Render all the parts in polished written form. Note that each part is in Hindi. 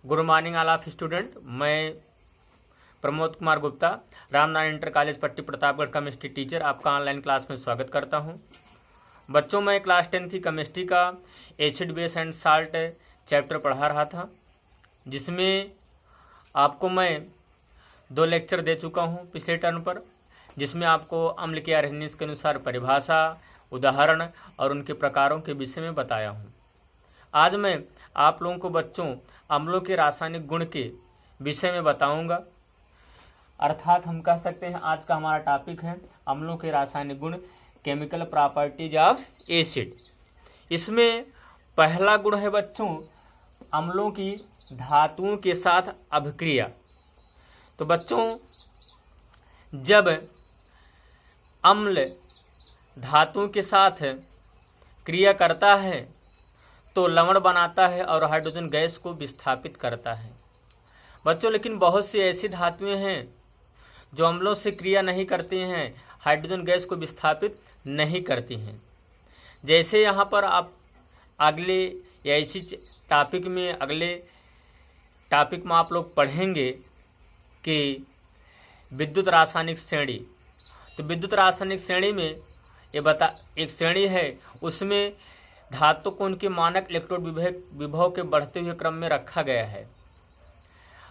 Good morning all of student. मैं प्रमोद कुमार गुप्ता, रामनारायण इंटर कॉलेज पट्टी प्रतापगढ़ केमिस्ट्री टीचर आपका ऑनलाइन क्लास में स्वागत करता हूं। बच्चों, मैं क्लास 10 की केमिस्ट्री का acid base and salt chapter पढ़ा रहा था, जिसमें आपको मैं 2 लेक्चर दे चुका हूं पिछले टर्म पर, जिसमें आपको अम्ल के अरहेनियस के अनुसार परिभाषा, उदाहरण और उनके प्रकारों के विषय में बताया हूं। आज मैं आप लोगों को बच्चों अम्लों के रासायनिक गुण के विषय में बताऊंगा। अर्थात हम कह सकते हैं आज का हमारा टॉपिक है अम्लों के रासायनिक गुण, केमिकल प्रॉपर्टीज ऑफ एसिड। इसमें पहला गुण है बच्चों अम्लों की धातुओं के साथ अभिक्रिया। तो बच्चों, जब अम्ल धातुओं के साथ क्रिया करता है तो लवण बनाता है और हाइड्रोजन गैस को विस्थापित करता है। बच्चों, लेकिन बहुत सी ऐसी धातुएं हैं जो अम्लों से क्रिया नहीं करती हैं, हाइड्रोजन गैस को विस्थापित नहीं करती हैं। जैसे यहाँ पर आप अगले या इसी टॉपिक में अगले टॉपिक में आप लोग पढ़ेंगे कि विद्युत रासायनिक श्रेणी। तो विद्युत रासायनिक श्रेणी में एक श्रेणी है, उसमें धातु को उनके मानक इलेक्ट्रोड विभव के बढ़ते हुए क्रम में रखा गया है।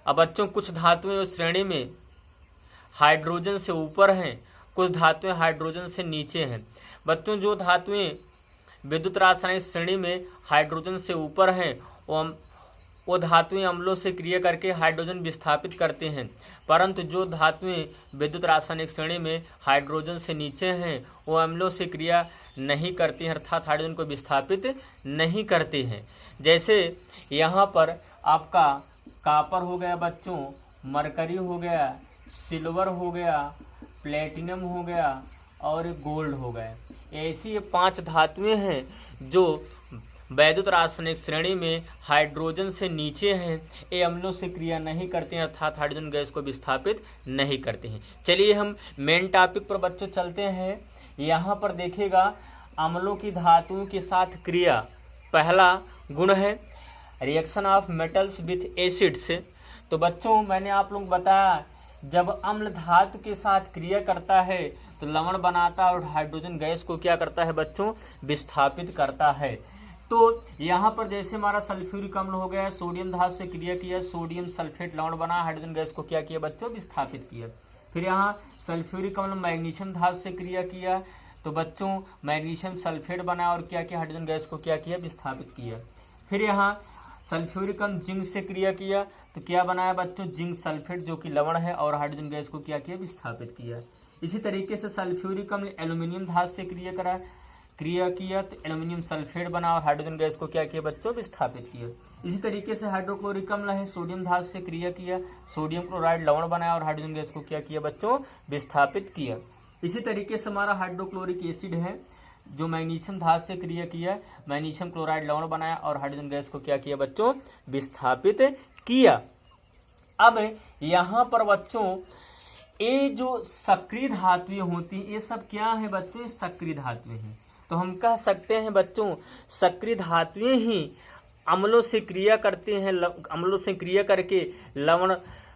अब बच्चों, कुछ धातुएं उस श्रेणी में हाइड्रोजन से ऊपर हैं, कुछ धातुएं हाइड्रोजन से नीचे हैं। बच्चों, जो धातुएं विद्युत रासायनिक श्रेणी में हाइड्रोजन से ऊपर हैं वो धातुएं अम्लों से क्रिया करके हाइड्रोजन विस्थापित करते हैं, परंतु जो धातुएं विद्युत रासायनिक श्रेणी में हाइड्रोजन से नीचे हैं वो अम्लों से क्रिया नहीं करती हैं, अर्थात हाइड्रोजन को विस्थापित नहीं करती हैं। जैसे यहाँ पर आपका कॉपर हो गया बच्चों, मरकरी हो गया, सिल्वर हो गया, प्लेटिनम हो गया और गोल्ड हो गए। ऐसी ये 5 धातुएं हैं जो वैद्युत रासायनिक श्रेणी में हाइड्रोजन से नीचे हैं। ये अम्लों से क्रिया नहीं करते हैं, अर्थात हाइड्रोजन गैस को विस्थापित नहीं करते हैं। चलिए हम मेन टॉपिक पर बच्चों चलते हैं। यहाँ पर देखिएगा अम्लों की धातुओं के साथ क्रिया। पहला गुण है reaction of metals with acids. तो बच्चों, मैंने आप लोग बताया जब अम्ल धातु के साथ क्रिया करता है तो लवण बनाता है और हाइड्रोजन गैस को क्या करता है बच्चों, विस्थापित करता है। तो यहाँ पर जैसे हमारा सल्फ्यूरिक अम्ल हो गया, सोडियम धातु से क्रिया किया, सोडियम सल्फेट लवण बना, हाइड्रोजन गैस को क्या किया बच्चों, विस्थापित किया। फिर यहाँ सल्फ्यूरिक अम्ल मैग्नीशियम धातु से क्रिया किया तो बच्चों मैग्नीशियम सल्फेट बना और क्या किया, हाइड्रोजन गैस को क्या किया, विस्थापित किया। फिर यहाँ सल्फ्यूरिक अम्ल जिंक से क्रिया किया तो क्या बनाया बच्चों, जिंक सल्फेट जो कि लवण है और हाइड्रोजन गैस को क्या किया, विस्थापित किया। इसी तरीके से सल्फ्यूरिक अम्ल एल्यूमिनियम धातु से क्रिया किया तो एल्यूमिनियम सल्फेट बना और हाइड्रोजन गैस को क्या किया बच्चों, विस्थापित किया। इसी तरीके से हाइड्रोक्लोरिक अम्ल है, सोडियम धातु से क्रिया किया, सोडियम क्लोराइड लवण बनाया और हाइड्रोजन गैस को क्या किया बच्चों, विस्थापित किया। इसी तरीके से हमारा हाइड्रोक्लोरिक एसिड है, जो मैग्नीशियम धातु से क्रिया किया, मैग्नीशियम क्लोराइड लवण बनाया और हाइड्रोजन गैस को क्या किया बच्चों, विस्थापित किया। अब यहाँ पर बच्चों ये जो सक्रिय धातुएं होती हैं, ये सब क्या है बच्चों, ये सक्रिय धातुएं हैं। तो हम कह सकते हैं बच्चों सक्रिय धातुएं ही अम्लों से क्रिया करते हैं, अम्लों से क्रिया करके लवण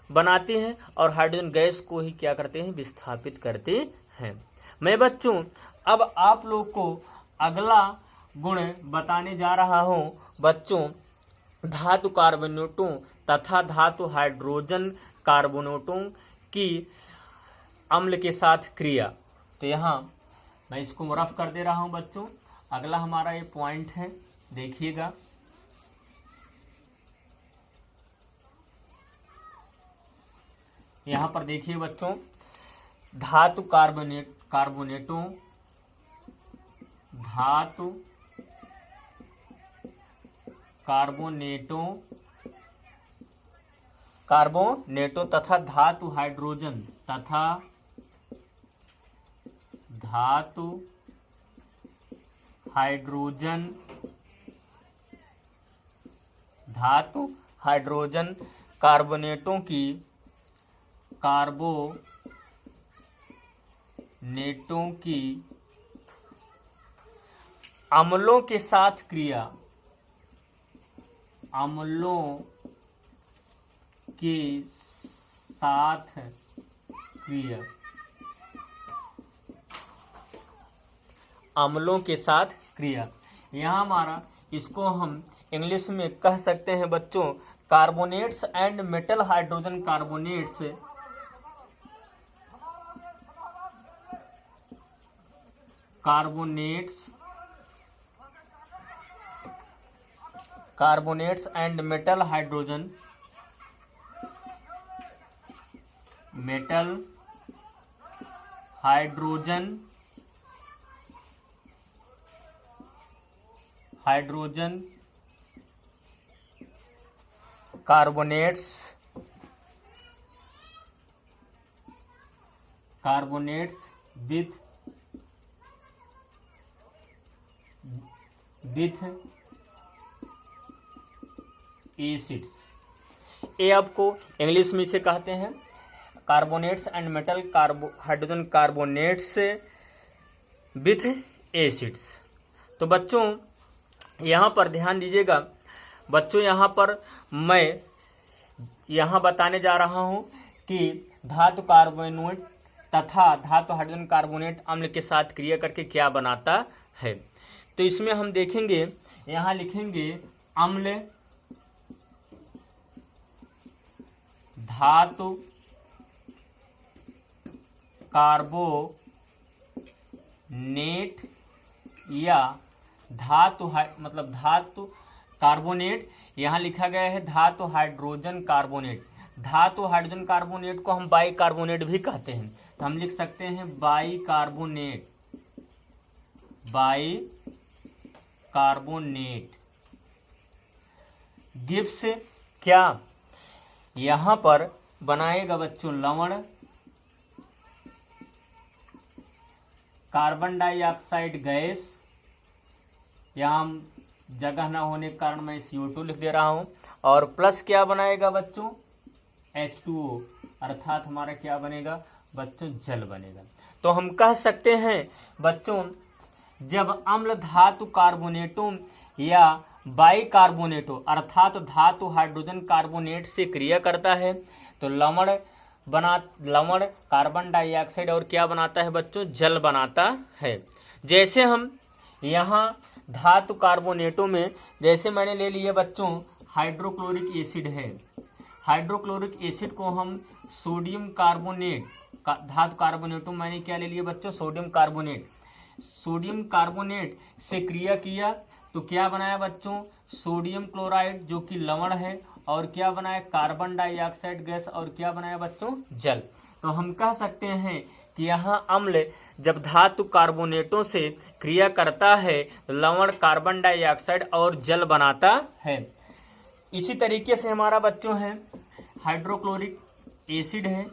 बनाते हैं और हाइड्रोजन गैस को ही क्या करते हैं, विस्थापित करते हैं। मैं बच्चों अब आप लोग को अगला गुण बताने जा रहा हूं बच्चों, धातु कार्बोनेटों तथा धातु हाइड्रोजन कार्बोनेटों की अम्ल के साथ क्रिया। तो यहाँ मैं इसको रफ कर दे रहा हूं बच्चों। अगला हमारा ये पॉइंट है, देखिएगा। यहां पर देखिए बच्चों, धातु कार्बोनेटों तथा धातु हाइड्रोजन कार्बोनेटों की अम्लों के साथ क्रिया, अम्लों के साथ क्रिया, अम्लों के साथ क्रिया। यहाँ हमारा इसको हम इंग्लिश में कह सकते हैं बच्चों carbonates and metal hydrogen carbonates, carbonates and metal hydrogen, hydrogen carbonates with acids. ये आपको इंग्लिश में से कहते हैं carbonates and metal hydrogen carbonates with acids. तो बच्चों यहाँ पर ध्यान दीजिएगा बच्चों, यहाँ पर मैं यहाँ बताने जा रहा हूँ कि धातु कार्बोनेट तथा धातु हाइड्रोजन कार्बोनेट अम्ल के साथ क्रिया करके क्या बनाता है। तो इसमें हम देखेंगे, यहाँ लिखेंगे अम्ल धातु कार्बोनेट या धातु कार्बोनेट, यहाँ लिखा गया है धातु हाइड्रोजन कार्बोनेट। धातु हाइड्रोजन कार्बोनेट को हम बाई कार्बोनेट भी कहते हैं, तो हम लिख सकते हैं बाई कार्बोनेट गिव्स क्या, यहाँ पर बनाएगा बच्चों लवण, कार्बन डाइऑक्साइड गैस, यहाँ जगह न होने के कारण मैं CO2 लिख दे रहा हूं, और प्लस क्या बनाएगा बच्चों H2O, अर्थात हमारा क्या बनेगा बच्चों जल बनेगा। तो हम कह सकते हैं बच्चों जब अम्ल धातु कार्बोनेटों या बाई कार्बोनेटों अर्थात धातु हाइड्रोजन कार्बोनेट से क्रिया करता है तो लवण कार्बन डाइऑक्साइड और क्या बनाता है बच्चों जल बनाता है। जैसे हम यहाँ धातु कार्बोनेटों में जैसे मैंने ले लिया बच्चों हाइड्रोक्लोरिक एसिड है, हाइड्रोक्लोरिक एसिड को हम सोडियम कार्बोनेट, धातु कार्बोनेटों मैंने क्या ले लिया बच्चों सोडियम कार्बोनेट से क्रिया किया तो क्या बनाया बच्चों सोडियम क्लोराइड जो कि लवण है, और क्या बनाया कार्बन डाइऑक्साइड गैस, और क्या बनाया बच्चों जल। तो हम कह सकते हैं कि यहाँ अम्ल जब धातु कार्बोनेटों से क्रिया करता है तो लवण कार्बन डाइऑक्साइड और जल बनाता है। इसी तरीके से हमारा बच्चों है हाइड्रोक्लोरिक एसिड है,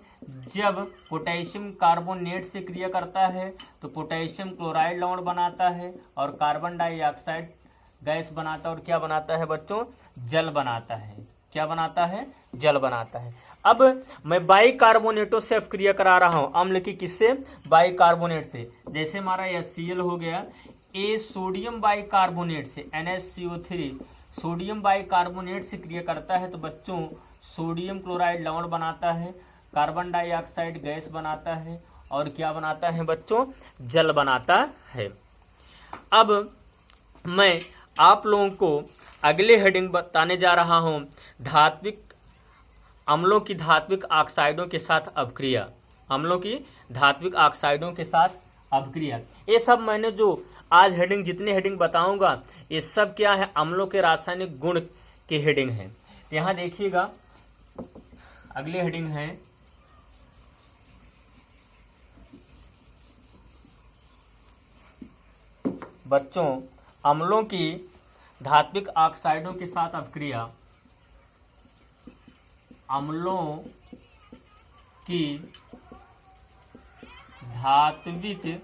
जब पोटेशियम कार्बोनेट से क्रिया करता है तो पोटेशियम क्लोराइड लवण बनाता है और कार्बन डाइऑक्साइड गैस बनाता है, और क्या बनाता है बच्चों जल बनाता है। क्या बनाता है जल बनाता है। अब मैं बाई कार्बोनेटों से क्रिया करा रहा हूं अम्ल की, किससे बाई कार्बोनेट से। जैसे हमारा HCl हो गया, ए सोडियम बाई कार्बोनेट से NaCO3 सोडियम बाई कार्बोनेट से क्रिया करता है तो बच्चों सोडियम क्लोराइड लवण बनाता है, कार्बन डाइऑक्साइड गैस बनाता है, और क्या बनाता है बच्चों जल बनाता है। अब मैं आप लोगों को अगले हेडिंग बताने जा रहा हूं धात्विक अम्लों की धात्विक ऑक्साइडों के साथ अपक्रिया, अम्लों की धात्विक ऑक्साइडों के साथ अपक्रिया। ये सब मैंने जो आज हेडिंग जितने हेडिंग बताऊंगा ये सब क्या है अम्लों के रासायनिक गुण की हेडिंग है। यहाँ देखिएगा अगले हेडिंग है बच्चों अम्लों की धात्विक ऑक्साइडों के साथ अपक्रिया, अम्लों की धात्विक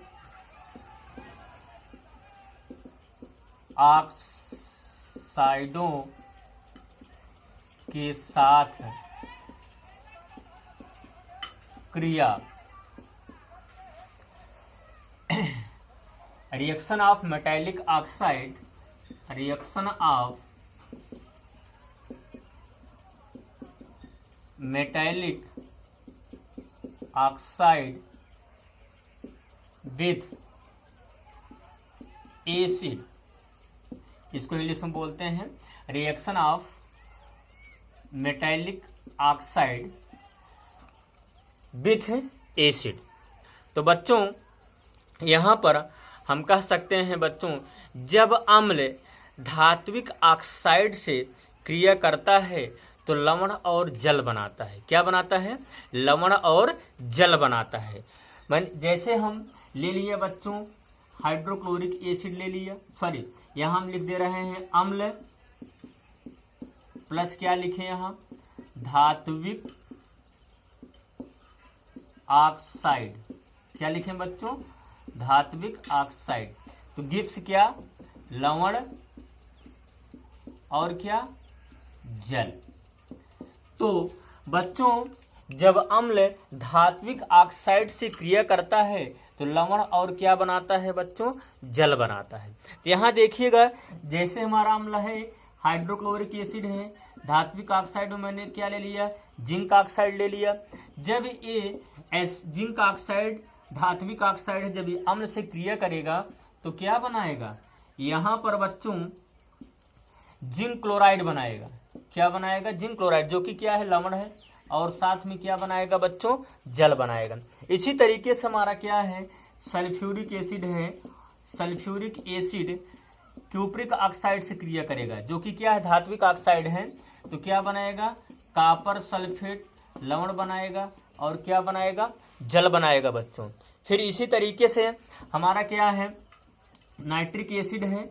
ऑक्साइडों के साथ क्रिया, reaction of metallic oxide, reaction of metallic oxide with acid, इसको इंग्लिश में बोलते हैं reaction of metallic oxide with acid. तो बच्चों यहाँ पर हम कह सकते हैं बच्चों, जब अम्ल धात्विक ऑक्साइड से क्रिया करता है तो लवण और जल बनाता है। क्या बनाता है? लवण और जल बनाता है। जैसे हम ले लिया बच्चों हाइड्रोक्लोरिक एसिड ले लिया, सॉरी यहाँ हम लिख दे रहे हैं अम्ल प्लस क्या लिखे यहाँ धात्विक ऑक्साइड। क्या लिखें बच्चों? धात्विक ऑक्साइड। तो गिव्स क्या? लवण और क्या? जल। तो बच्चों जब अम्ल धात्विक ऑक्साइड से क्रिया करता है तो लवण और क्या बनाता है बच्चों? जल बनाता है। तो यहाँ देखिएगा जैसे हमारा अम्ल है हाइड्रोक्लोरिक एसिड है, धात्विक ऑक्साइड में मैंने क्या ले लिया? जिंक ऑक्साइड ले लिया। जब ये जिंक ऑक्साइड धात्विक ऑक्साइड है, जब ये अम्ल से क्रिया करेगा तो क्या बनाएगा? यहाँ पर बच्चों जिंक क्लोराइड बनाएगा। क्या बनाएगा? जिंक क्लोराइड, जो कि क्या है? लवण है। और साथ में क्या बनाएगा बच्चों? जल बनाएगा। इसी तरीके से हमारा क्या है? सल्फ्यूरिक एसिड है। सल्फ्यूरिक एसिड क्यूप्रिक ऑक्साइड से क्रिया करेगा, जो कि क्या है? धात्विक ऑक्साइड है। तो क्या बनाएगा? कॉपर सल्फेट लवण बनाएगा और क्या बनाएगा? जल बनाएगा बच्चों। फिर इसी तरीके से हमारा क्या है? नाइट्रिक एसिड है।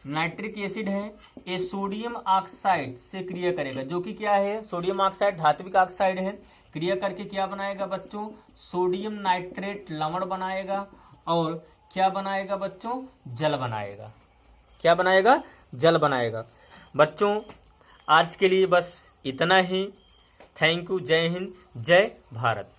नाइट्रिक एसिड है, ये सोडियम ऑक्साइड से क्रिया करेगा, जो कि क्या है? सोडियम ऑक्साइड धात्विक ऑक्साइड है। क्रिया करके क्या बनाएगा बच्चों? सोडियम नाइट्रेट लवण बनाएगा और क्या बनाएगा बच्चों? जल बनाएगा। क्या बनाएगा? जल बनाएगा। बच्चों आज के लिए बस इतना ही। Thank you. जय हिंद, जय भारत।